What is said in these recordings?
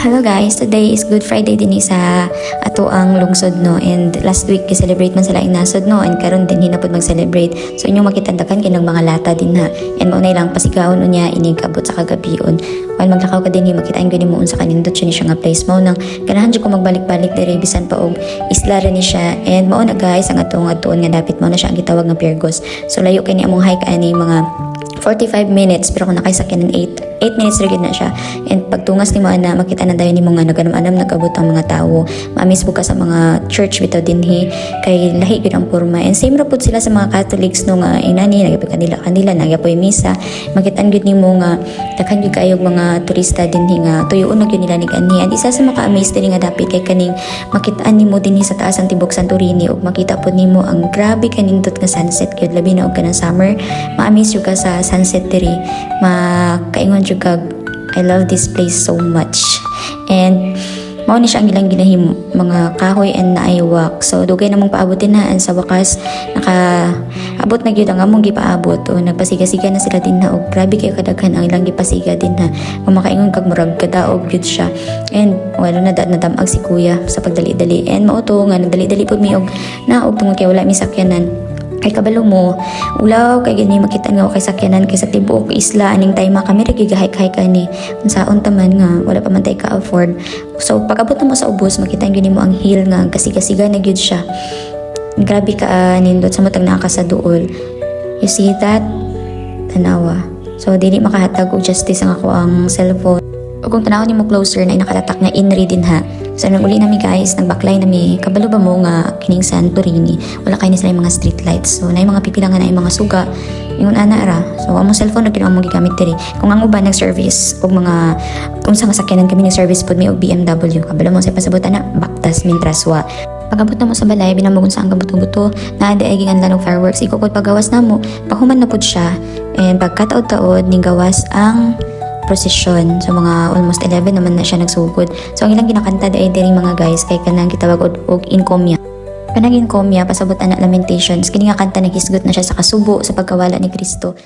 Hello guys, today is Good Friday din sa ato ang lungsod no, and last week celebrate man sila ing nasod no, and karon din hinapod mag-celebrate. So inyong makitandakan kinang mga lata din ha, and maunay lang pasigawon unya inig kabot sa kagabion. While maglakaw ka din makitaan ko ni mo sa kanindot siya nga place mo nang ganahan jud ko magbalik-balik diri bisan pa og isla ra ni siya, and mao na guys ang atong atuon nga dapit mo na siya ang gitawag nga Pirgos. So layo kay ni among hike ani mga 45 minutes, pero kung nakaisakyan ng 8 minutes rigid na siya. And pagtungas ni mo na makita na dayo ni mga naganam-anam nagabot ang mga tao. Maamis buka sa mga church bitaw dinhi kay lahi gid ang porma. And same ra pud sila sa mga Catholics no nga inani nagapi kanila nagapoy misa. Makitaan gid nimo nga daghan gyud kaayog mga turista dinhi nga tuyoon na gyud nila ni ani. And isa sa maka-amaze diri nga dapit kay kaning makitaan nimo dinhi sa taas ang tibok Santorini ug makita pud nimo ang grabe kanindot nga sunset gyud labi na og kanang summer. Ma-amaze jud ka sa sunset diri, makaingon jud kag I love this place so much. And mao ni siya ang ilang ginahimo mga kahoy and naayawak. So dugay namong paabotin na, and sa wakas nakaabot na gyud ang among gipaabot o nagpasiga-siga na sila din na og grabe kayo kadaghan ang ilang gipasiga din na makaingon kag murag kadaog gyud siya. And wala na nadamag si kuya sa pagdali-dali, and mao to nga nagdali-dali pud mi og naog tungod kay wala mi sakyanan. Kay kabalo mo, ulaw kay gani makita nga kay sakyanan kay sa tibuok isla aning time kami ra gigahike-hike ani. Unsaon taman nga wala pa man tay ka-afford. So pag-abot na mo sa ubos makita gyud mo ang hill nga kasiga-siga na gyud siya. Grabe ka nindot sa matag naa ka sa duol. You see that? Tanawa. So dili makahatag og justice ang ako ang cellphone. O kung tanaw nimo closer na nakatatak na inri din ha. So nang uli nami guys, nagbaklay nami, kabalo ba mo nga kining Santorini, wala kay ni sila mga street lights. So naay mga pipilangan na mga suga, ingon ana ra. So among cellphone na gid among gigamit diri. Kung ang uban nag-service og mga unsa nga sakyanan kami ni service pod mi og BMW, kabalo mo sa pasabutan na baktas mintraswa. Pag-abot na mo sa balay, binamugon sa ang gabuto-buto, naadi ay gingan lanong fireworks, ikukod paggawas na mo, pahuman na pod siya, and pagkataod-taod, ning gawas ang procession. So mga almost 11 naman na siya nagsugod. So ang ilang ginakanta ay diri mga guys kay kanang gitawag og inkomya. Kanang inkomya pasabot ana Lamentations, kini nga kanta naghisgot na siya sa kasubo sa pagkawala ni Kristo.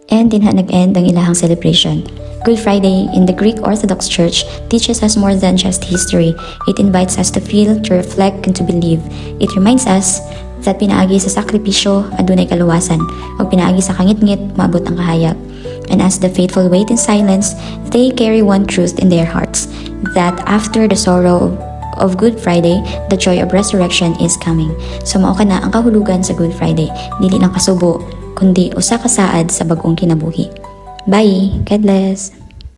And din nag-end ang ilahang celebration. Good Friday in the Greek Orthodox Church teaches us more than just history. It invites us to feel, to reflect, and to believe. It reminds us that pinaagi sa sakripisyo adunay kaluwasan, o pinaagi sa kangit-ngit maabot ang kahayag. And as the faithful wait in silence, they carry one truth in their hearts, that after the sorrow of Good Friday, the joy of resurrection is coming. So mao kana ang kahulugan sa Good Friday, dili lang kasubo, kundi usa ka saad sa bag-ong kinabuhi. Bye! God bless!